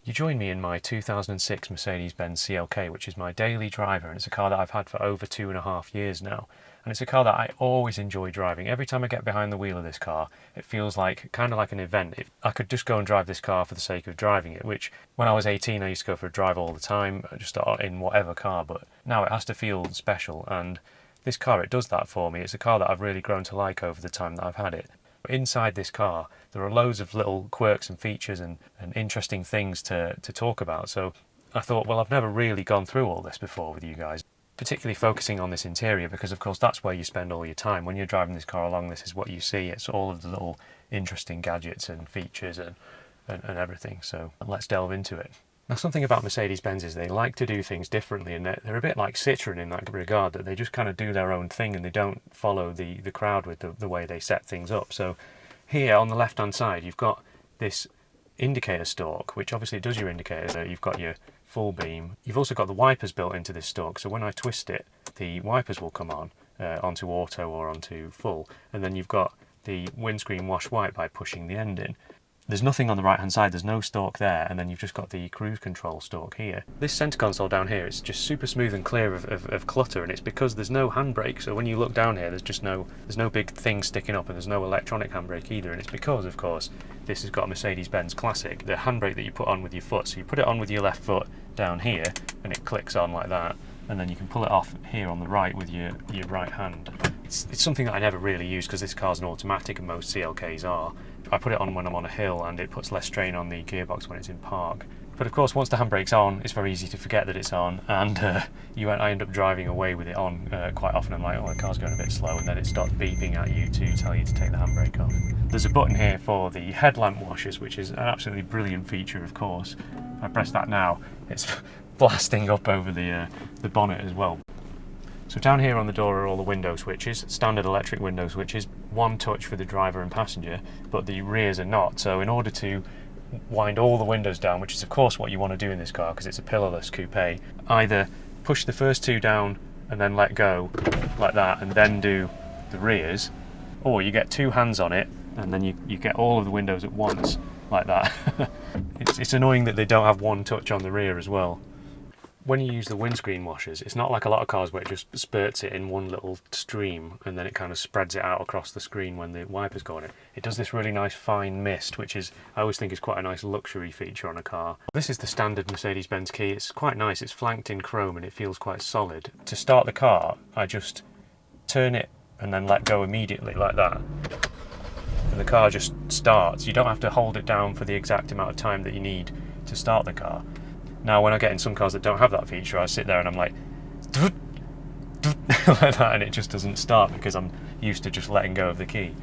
You join me in my 2006 Mercedes-Benz CLK, which is my daily driver, and it's a car that I've had for over 2.5 years now. And it's a car that I always enjoy driving. Every time I get behind the wheel of this car, it feels like kind of like an event. I could just go and drive this car for the sake of driving it, which when I was 18 I used to go for a drive all the time, just in whatever car, but now it has to feel special, and this car, it does that for me. It's a car that I've really grown to like over the time that I've had it. Inside this car, there are loads of little quirks and features and interesting things to talk about. So I thought, well, I've never really gone through all this before with you guys, particularly focusing on this interior, because of course that's where you spend all your time. When you're driving this car along, this is what you see. It's all of the little interesting gadgets and features and everything. So let's delve into it. Now, something about Mercedes-Benz is they like to do things differently, and they're a bit like Citroën in that regard, that they just kind of do their own thing and they don't follow the crowd with the way they set things up. So here on the left-hand side, you've got this indicator stalk, which obviously does your indicators. You've got your full beam. You've also got the wipers built into this stalk, so when I twist it, the wipers will come on onto auto or onto full, and then you've got the windscreen wash white by pushing the end in. There's nothing on the right hand side, there's no stalk there, and then you've just got the cruise control stalk here. This centre console down here, it's just super smooth and clear of clutter, and it's because there's no handbrake. So when you look down here, there's no big thing sticking up, and there's no electronic handbrake either. And it's because, of course, this has got a Mercedes-Benz classic, the handbrake that you put on with your foot. So you put it on with your left foot down here, and it clicks on like that, and then you can pull it off here on the right with your right hand. It's something that I never really use because this car's an automatic and most CLKs are. I put it on when I'm on a hill and it puts less strain on the gearbox when it's in park. But of course, once the handbrake's on, it's very easy to forget that it's on, and I end up driving away with it on quite often. I'm like, oh, the car's going a bit slow, and then it starts beeping at you to tell you to take the handbrake off. There's a button here for the headlamp washers, which is an absolutely brilliant feature, of course. If I press that now, it's blasting up over the bonnet as well. So down here on the door are all the window switches, standard electric window switches, one touch for the driver and passenger, but the rears are not. So in order to wind all the windows down, which is of course what you want to do in this car because it's a pillarless coupe, either push the first two down and then let go like that and then do the rears, or you get two hands on it and then you get all of the windows at once like that. It's annoying that they don't have one touch on the rear as well. When you use the windscreen washers, it's not like a lot of cars where it just spurts it in one little stream and then it kind of spreads it out across the screen when the wipers go on it. It does this really nice fine mist, which is, I always think, is quite a nice luxury feature on a car. This is the standard Mercedes-Benz key. It's quite nice. It's flanked in chrome and it feels quite solid. To start the car, I just turn it and then let go immediately like that. And the car just starts. You don't have to hold it down for the exact amount of time that you need to start the car. Now, when I get in some cars that don't have that feature, I sit there and I'm like, like that, and it just doesn't start because I'm used to just letting go of the key.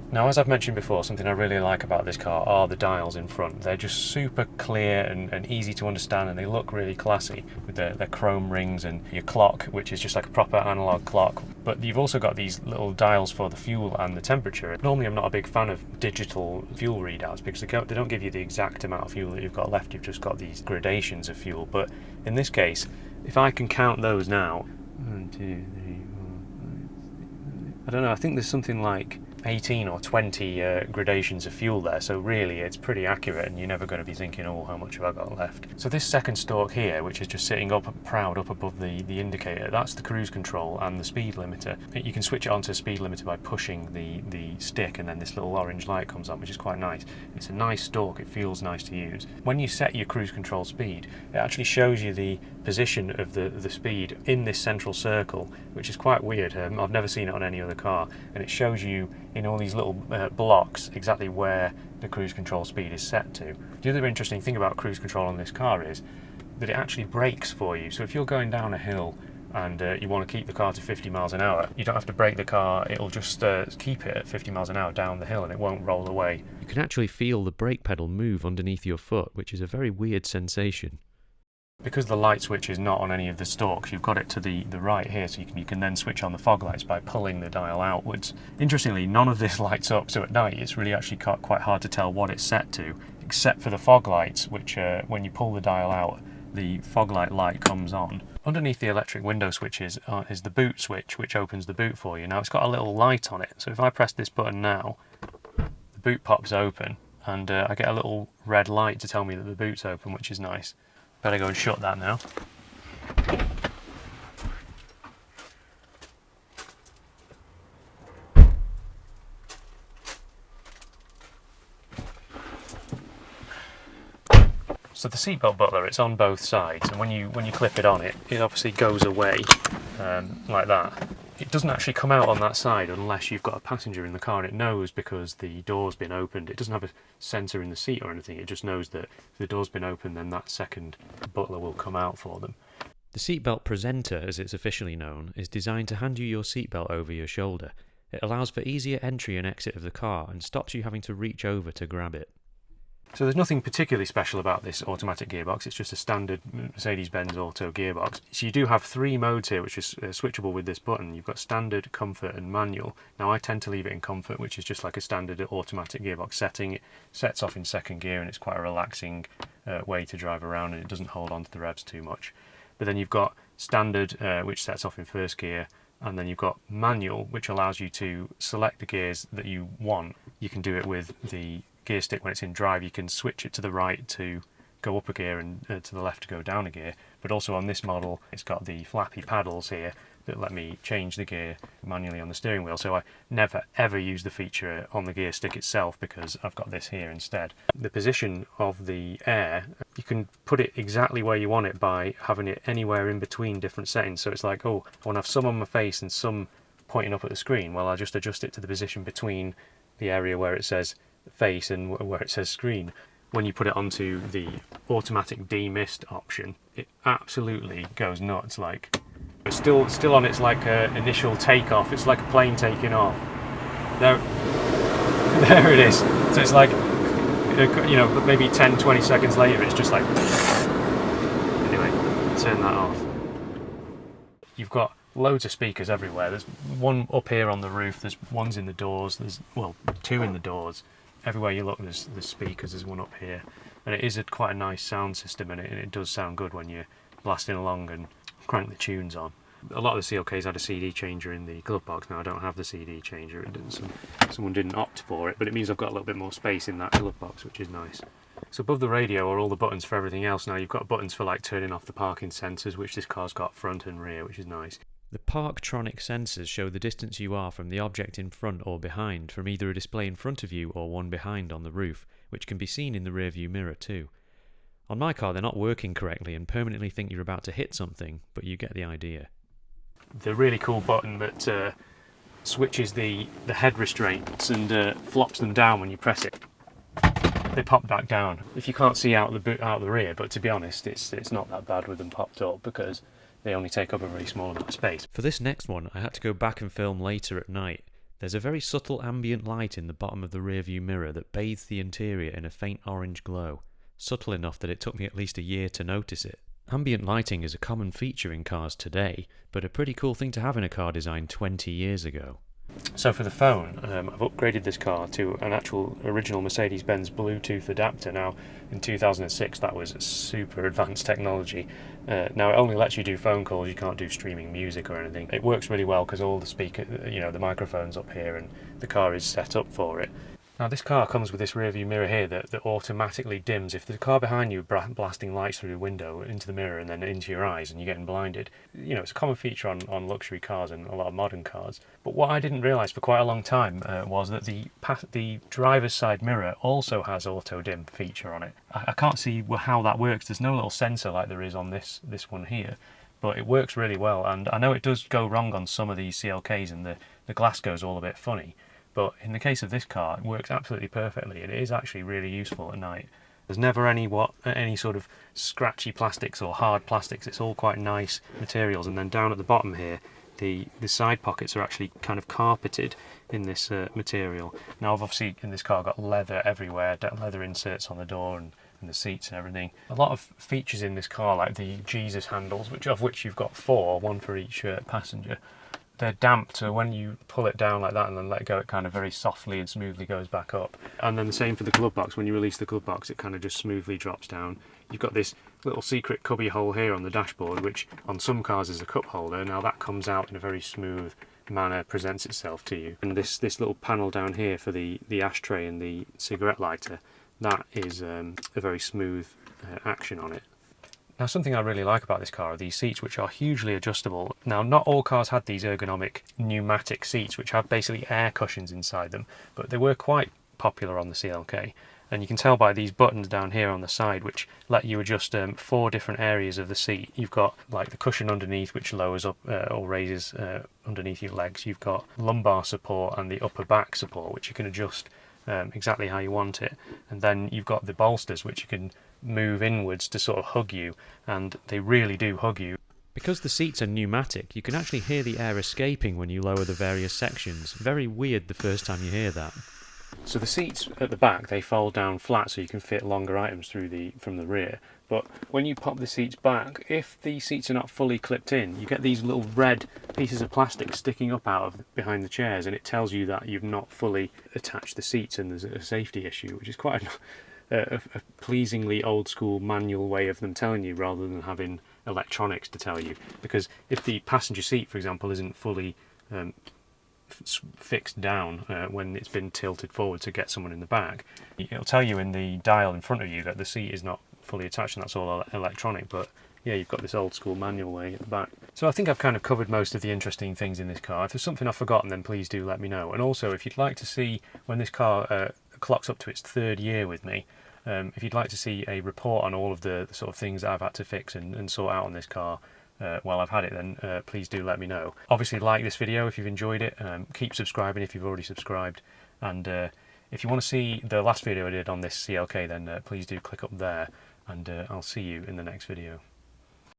Now, as I've mentioned before, something I really like about this car are the dials in front. They're just super clear and easy to understand, and they look really classy with their chrome rings and your clock, which is just like a proper analog clock. But you've also got these little dials for the fuel and the temperature. Normally, I'm not a big fan of digital fuel readouts because they don't give you the exact amount of fuel that you've got left. You've just got these gradations of fuel. But in this case, if I can count those now, 1, 2, 3, 4, 5, 6, I don't know, I think there's something like 18 or 20 gradations of fuel there, so really it's pretty accurate and you're never going to be thinking, oh, how much have I got left? So this second stalk here, which is just sitting up proud up above the indicator, that's the cruise control and the speed limiter. You can switch it on to speed limiter by pushing the stick, and then this little orange light comes on, which is quite nice. It's a nice stalk, it feels nice to use. When you set your cruise control speed, it actually shows you the position of the speed in this central circle, which is quite weird. I've never seen it on any other car, and it shows you in all these little blocks exactly where the cruise control speed is set to. The other interesting thing about cruise control on this car is that it actually brakes for you. So if you're going down a hill and you want to keep the car to 50 miles an hour, you don't have to brake the car, it'll just keep it at 50 miles an hour down the hill and it won't roll away. You can actually feel the brake pedal move underneath your foot, which is a very weird sensation. Because the light switch is not on any of the stalks, you've got it to the right here, so you can then switch on the fog lights by pulling the dial outwards. Interestingly, none of this lights up, so at night it's really actually quite hard to tell what it's set to, except for the fog lights, which when you pull the dial out, the fog light comes on. Underneath the electric window switches is the boot switch, which opens the boot for you. Now it's got a little light on it, so if I press this button now, the boot pops open, and I get a little red light to tell me that the boot's open, which is nice. Better go and shut that now. So the seatbelt butler, it's on both sides, and when you clip it on, it obviously goes away like that. It doesn't actually come out on that side unless you've got a passenger in the car, and it knows because the door's been opened. It doesn't have a sensor in the seat or anything, it just knows that if the door's been opened, then that second butler will come out for them. The seatbelt presenter, as it's officially known, is designed to hand you your seatbelt over your shoulder. It allows for easier entry and exit of the car and stops you having to reach over to grab it. So there's nothing particularly special about this automatic gearbox, it's just a standard Mercedes-Benz auto gearbox. So you do have 3 modes here, which is switchable with this button. You've got standard, comfort and manual. Now I tend to leave it in comfort, which is just like a standard automatic gearbox setting. It sets off in second gear and it's quite a relaxing way to drive around, and it doesn't hold on to the revs too much. But then you've got standard, which sets off in first gear, and then you've got manual, which allows you to select the gears that you want. You can do it with the gear stick when it's in drive. You can switch it to the right to go up a gear and to the left to go down a gear. But also on this model, it's got the flappy paddles here that let me change the gear manually on the steering wheel. So I never ever use the feature on the gear stick itself because I've got this here instead. The position of the air, you can put it exactly where you want it by having it anywhere in between different settings. So it's like, oh, I want to have some on my face and some pointing up at the screen. Well, I'll just adjust it to the position between the area where it says face and where it says screen. When you put it onto the automatic demist option, it absolutely goes nuts. Like, it's still on its like initial takeoff. It's like a plane taking off. There it is. So it's like, you know, maybe 10-20 seconds later, it's just like. Anyway, turn that off. You've got loads of speakers everywhere. There's one up here on the roof. There's ones in the doors. There's, well, 2 in the doors. Everywhere you look, there's speakers. There's one up here, and it is quite a nice sound system, and it does sound good when you're blasting along and crank the tunes on. A lot of the CLKs had a CD changer in the glove box. Now I don't have the CD changer. Someone didn't opt for it, but it means I've got a little bit more space in that glove box, which is nice. So above the radio are all the buttons for everything else. Now you've got buttons for like turning off the parking sensors, which this car's got front and rear, which is nice. The Parktronic sensors show the distance you are from the object in front or behind from either a display in front of you or one behind on the roof, which can be seen in the rearview mirror too. On my car they're not working correctly and permanently think you're about to hit something, but you get the idea. The really cool button that switches the head restraints and flops them down when you press it. They pop back down. If you can't see out the rear, but to be honest, it's not that bad with them popped up because they only take up a very small amount of space. For this next one, I had to go back and film later at night. There's a very subtle ambient light in the bottom of the rearview mirror that bathes the interior in a faint orange glow, subtle enough that it took me at least a year to notice it. Ambient lighting is a common feature in cars today, but a pretty cool thing to have in a car designed 20 years ago. So for the phone, I've upgraded this car to an actual original Mercedes-Benz Bluetooth adapter. Now, in 2006, that was super advanced technology. Now, it only lets you do phone calls, you can't do streaming music or anything. It works really well because all the the microphone's up here and the car is set up for it. Now this car comes with this rear view mirror here that automatically dims. If the car behind you blasting lights through the window into the mirror and then into your eyes and you're getting blinded, you know, it's a common feature on luxury cars and a lot of modern cars. But what I didn't realise for quite a long time was that the driver's side mirror also has auto dim feature on it. I can't see how that works. There's no little sensor like there is on this one here, but it works really well. And I know it does go wrong on some of these CLKs and the glass goes all a bit funny. But in the case of this car, it works absolutely perfectly, and it is actually really useful at night. There's never any sort of scratchy plastics or hard plastics. It's all quite nice materials. And then down at the bottom here, the side pockets are actually kind of carpeted in this material. Now I've obviously in this car got leather everywhere, leather inserts on the door and the seats and everything. A lot of features in this car, like the Jesus handles, of which you've got 4, one for each passenger. They're damped, so when you pull it down like that and then let go, it kind of very softly and smoothly goes back up. And then the same for the glove box. When you release the glove box, it kind of just smoothly drops down. You've got this little secret cubby hole here on the dashboard, which on some cars is a cup holder. Now that comes out in a very smooth manner presents itself to you. And this little panel down here for the ashtray and the cigarette lighter, that is a very smooth action on it. Now, something I really like about this car are these seats, which are hugely adjustable. Now, not all cars had these ergonomic pneumatic seats, which have basically air cushions inside them, but they were quite popular on the CLK. And you can tell by these buttons down here on the side, which let you adjust 4 different areas of the seat. You've got like the cushion underneath, which lowers up or raises underneath your legs. You've got lumbar support and the upper back support, which you can adjust exactly how you want it. And then you've got the bolsters, which you can move inwards to sort of hug you, and they really do hug you. Because the seats are pneumatic, you can actually hear the air escaping when you lower the various sections. Very weird the first time you hear that. So the seats at the back, they fold down flat so you can fit longer items through from the rear. But when you pop the seats back, if the seats are not fully clipped in, you get these little red pieces of plastic sticking up out of behind the chairs, and it tells you that you've not fully attached the seats and there's a safety issue, which is quite a pleasingly old school manual way of them telling you, rather than having electronics to tell you. Because if the passenger seat, for example, isn't fully fixed down when it's been tilted forward to get someone in the back, it'll tell you in the dial in front of you that the seat is not fully attached, and that's all electronic. But yeah, you've got this old school manual way at the back. So I think I've kind of covered most of the interesting things in this car. If there's something I've forgotten, then please do let me know. And also, if you'd like to see when this car clocks up to its 3rd year with me, if you'd like to see a report on all of the sort of things that I've had to fix and sort out on this car while I've had it, then please do let me know. Obviously, like this video if you've enjoyed it. Keep subscribing if you've already subscribed. And if you want to see the last video I did on this CLK, then please do click up there, and I'll see you in the next video.